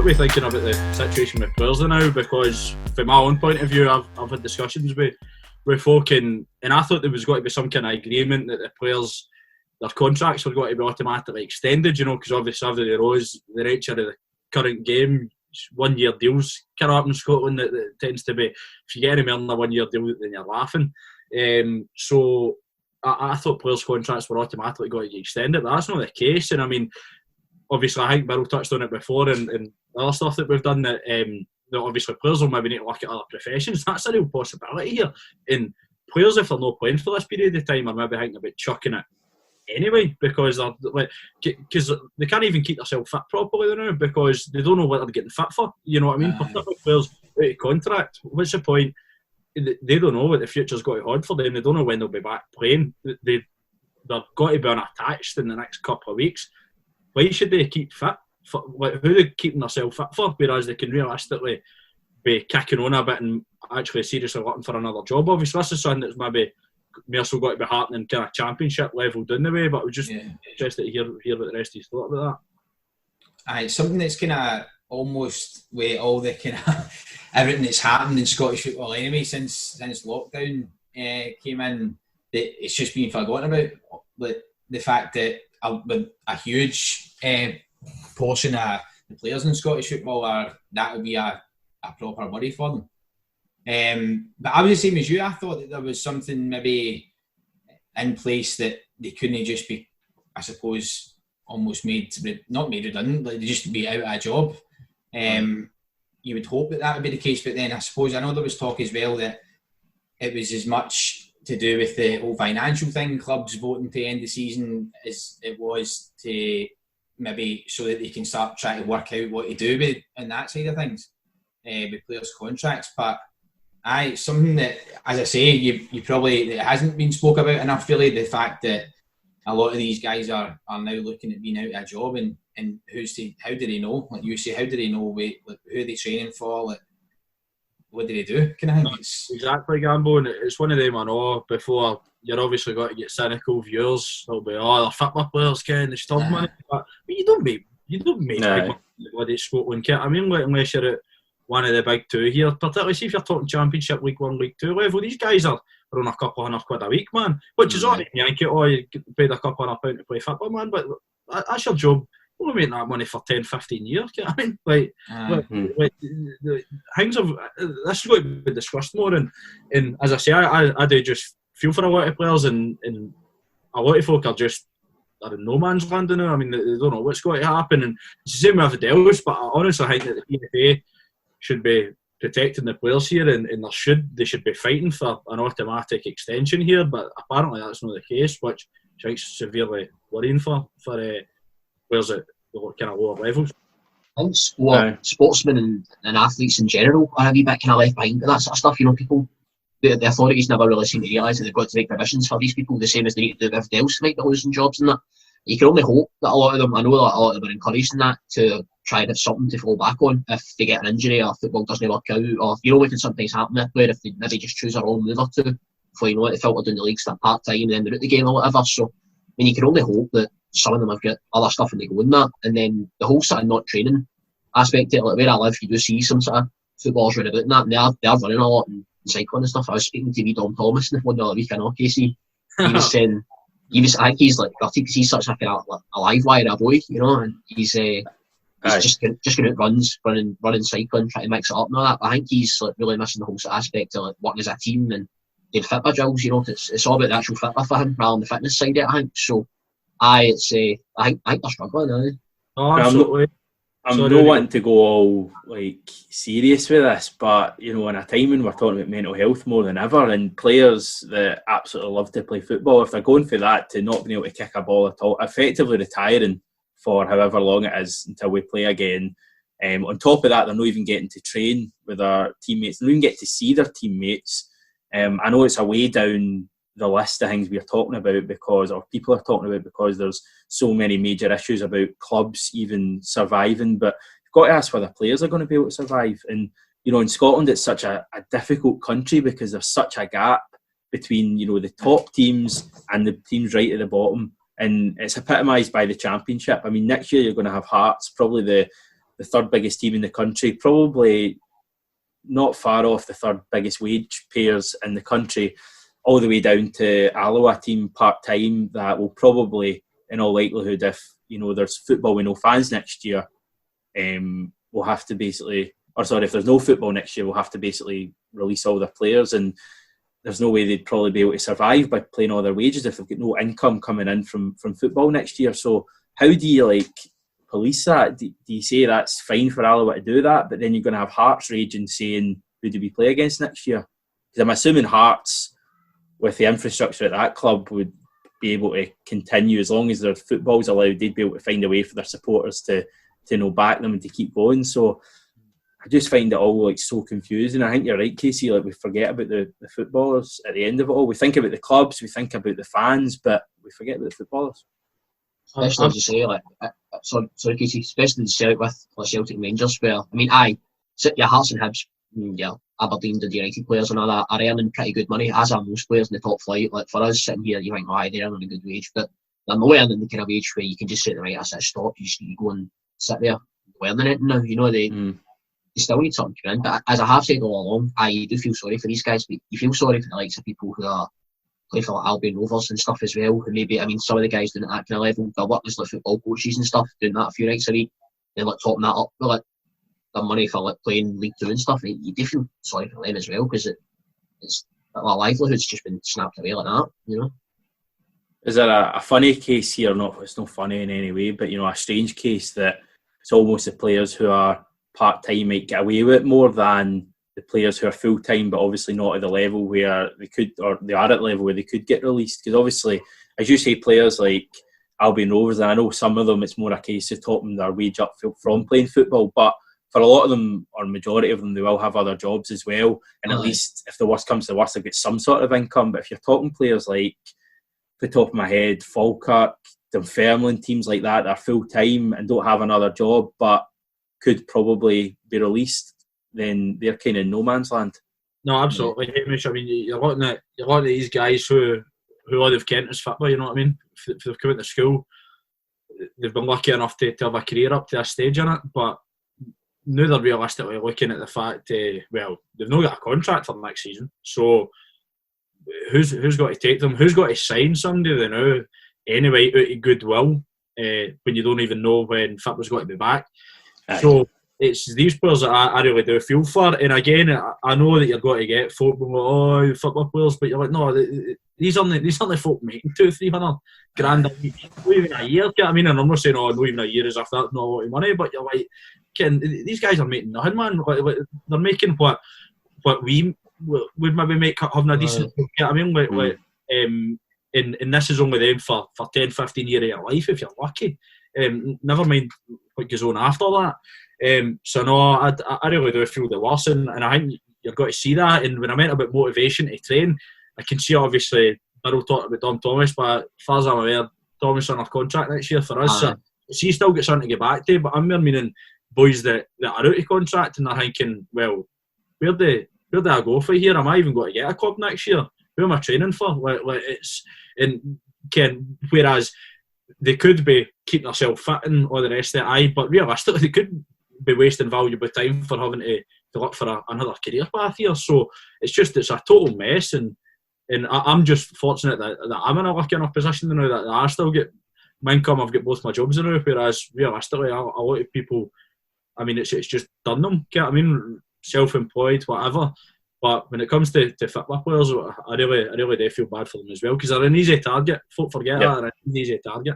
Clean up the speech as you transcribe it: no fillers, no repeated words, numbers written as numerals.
we thinking about the situation with players now? Because from my own point of view, I've had discussions with folk, and I thought there was going to be some kind of agreement that the players, their contracts were going to be automatically extended, because obviously every Rose, the nature of the current game, 1 year deals come up in Scotland that tends to be, if you get any more than a 1 year deal, then you're laughing. So I thought players' contracts were automatically going to get extended, but that's not the case. And I mean, obviously I think Birrell touched on it before, and other stuff that we've done, that obviously players will maybe need to look at other professions. That's a real possibility here. And players, if they're not playing for this period of time, are maybe thinking about chucking it anyway, because they can't even keep themselves fit properly now, because they don't know what they're getting fit for. You know what I mean? Particularly players out of contract. What's the point? They don't know what the future's got to hold for them. They don't know when they'll be back playing. They've got to be unattached in the next couple of weeks. Why should they keep fit? Who are they keeping themselves fit for? Whereas they can realistically be kicking on a bit and actually seriously looking for another job. Obviously, this is something that's maybe more so got to be happening kind of championship level down the way. But I was just interested to hear what the rest of you thought about that. It's something that's kind of almost with all the kind of everything that's happened in Scottish football anyway since lockdown came in. That it's just been forgotten about. The fact that a huge portion of the players in Scottish football that will be a proper worry for them. But I was the same as you. I thought that there was something maybe in place that they couldn't just be, I suppose, almost not made redundant, like they just be out of a job. You would hope that would be the case, but then I suppose I know there was talk as well that it was as much to do with the whole financial thing, clubs voting to end the season, as it was to maybe so that they can start trying to work out what to do with on that side of things with players' contracts. But something that, as I say, you probably, it hasn't been spoke about enough really, the fact that a lot of these guys are now looking at being out of a job, and how do they know? Like you say, how do they know who are they training for? Like, what do they do? Exactly, Gambo, and it's one of them I know. Before, you're obviously got to get cynical viewers. They'll be, they're football players, Ken, they stop money. But you don't make big money in bloody Scotland, Ken. I mean, unless you're at one of the big two here, particularly see if you're talking Championship, League 1, League 2 level, these guys are on a couple £100 a week, man. Which is all right, you get paid a couple £100 to play football, man, but that's your job. We'll make that money for 10, 15 years. You know what I mean? Things have. This is going to be discussed more, and as I say, I do just feel for a lot of players, and a lot of folk are in no man's land now. I mean, they don't know what's going to happen, and it's the same with everybody else. But I honestly think that the PFA should be protecting the players here, and they should be fighting for an automatic extension here. But apparently that's not the case, which I think is severely worrying for players at the kind of lower levels. I think sportsmen and athletes in general are a wee bit kind of left behind with that sort of stuff. People, the authorities never really seem to realise that they've got to make provisions for these people, the same as they need to do with everybody else to make the losing jobs and that. You can only hope that a lot of them, I know that a lot of them are encouraging that to try and have something to fall back on if they get an injury or football doesn't work out, or what can sometimes happen with a player if they maybe just choose a wrong move or two before they filter down the leagues that part-time and then they're out the game or whatever. So, I mean, you can only hope that some of them have got other stuff and they go in that. And then the whole sort of not training aspect of it, like where I live, you do see some sort of footballers running about in that, and they are running a lot and cycling and stuff. I was speaking to Dom Thomas one the other week, I know, Casey. He was saying, I think he's like gutted because he's such a live wire, a boy, and he's just going out runs, running, cycling, trying to mix it up and all that. But I think he's like really missing the whole sort of aspect of like working as a team and doing fitness drills. It's all about the actual fitness for him rather than the fitness side of it, I think. So I think they're struggling. Oh, absolutely. I'm not wanting to go all serious with this, but in a time when we're talking about mental health more than ever, and players that absolutely love to play football, if they're going for that to not being able to kick a ball at all, effectively retiring for however long it is until we play again. On top of that, they're not even getting to train with their teammates. They don't even get to see their teammates. I know it's a way down the list of things we're talking about people are talking about because there's so many major issues about clubs even surviving, but you've got to ask whether players are going to be able to survive. And in Scotland it's such a difficult country because there's such a gap between the top teams and the teams right at the bottom, and it's epitomised by the Championship. I mean, next year you're going to have Hearts, probably the third biggest team in the country, probably not far off the third biggest wage payers in the country, all the way down to Alloa team part-time that will probably, in all likelihood, if there's football with no fans next year, we'll have to basically, if there's no football next year, we'll have to basically release all their players, and there's no way they'd probably be able to survive by playing all their wages if they've got no income coming in from football next year. So how do you police that? Do you say that's fine for Alloa to do that, but then you're going to have Hearts raging saying, who do we play against next year? Because I'm assuming Hearts, with the infrastructure at that club, would be able to continue as long as their football's allowed. They'd be able to find a way for their supporters to back them and to keep going. So I just find it all so confusing. I think you're right, Casey. We forget about the footballers at the end of it all. We think about the clubs, we think about the fans, but we forget about the footballers. Especially as you say, sorry Casey, especially the Celtic with Celtic and Rangers, where your Hearts and Hibs, your Aberdeen, the United players and all that are earning pretty good money, as are most players in the top flight. For us sitting here, you think, they're earning a good wage, but they're not earning the kind of wage where you can just say, right, that's it, stop. You go and sit there learning it now. They still need something to come in. But as I have said all along, I do feel sorry for these guys, but you feel sorry for the likes of people who are play for Albion Rovers and stuff as well, who maybe, some of the guys doing it at that kind of level, they're working as football coaches and stuff, doing that a few nights a week, then topping that up with their money for playing League 2 and stuff. You do feel sorry for them as well, because it's their livelihood's just been snapped away like that, Is there a funny case here? Not, it's not funny in any way, but a strange case that it's almost the players who are part-time might get away with it more than the players who are full-time, but obviously not at the level where they could, or they are at the level where they could get released. Because obviously, as you say, players like Albion Rovers, and I know some of them, it's more a case of topping their wage up from playing football, but for a lot of them, or majority of them, they will have other jobs as well. And at least, if the worst comes to the worst, they'll get some sort of income. But if you're talking players like, off the top of my head, Falkirk, Dunfermline, teams like that are full-time and don't have another job, but could probably be released, then they're kind of in no man's land. No, absolutely, Hamish. You're looking at these guys who all they've kent is football. You know what I mean? If they've come out of school, they've been lucky enough to have a career up to a stage in it. But now they're realistically looking at the fact, they've not got a contract for the next season. So who's got to take them? Who's got to sign somebody they know anyway out of goodwill when you don't even know when football's got to be back? So it's these players that I really do feel for. And again, I know that you're going to get folk going, football players, but you're like, no, these aren't the folk making 200-300 grand a week, not even a year. I mean, and I'm not saying, not even a year as if that's not a lot of money, but you're like, these guys are making nothing, man. Like, they're making what we would maybe make having a decent. You know what I mean? And this is only them for 10, 15 years of your life if you're lucky. Never mind what goes on after that. So no, I really do feel the worst, and I think you've got to see that. And when I meant about motivation to train, I can see obviously Birrell talked about Dom Thomas, but as far as I'm aware, Thomas on a contract next year for us. So he still got something to get back to. But I'm more meaning boys that are out of contract and they're thinking, well, where do I go for here? Am I even going to get a club next year? Who am I training for? Whereas they could be keeping themselves fit and all the rest of it, but realistically they could be wasting valuable time for having to look for another career path here. So it's a total mess, and I'm just fortunate that I'm in a lucky enough position now that I still get my income. I've got both my jobs now, whereas realistically a lot of people, it's just done them. Self-employed, whatever. But when it comes to football players, I really do feel bad for them as well, because they're an easy target. Folk forget that they're an easy target.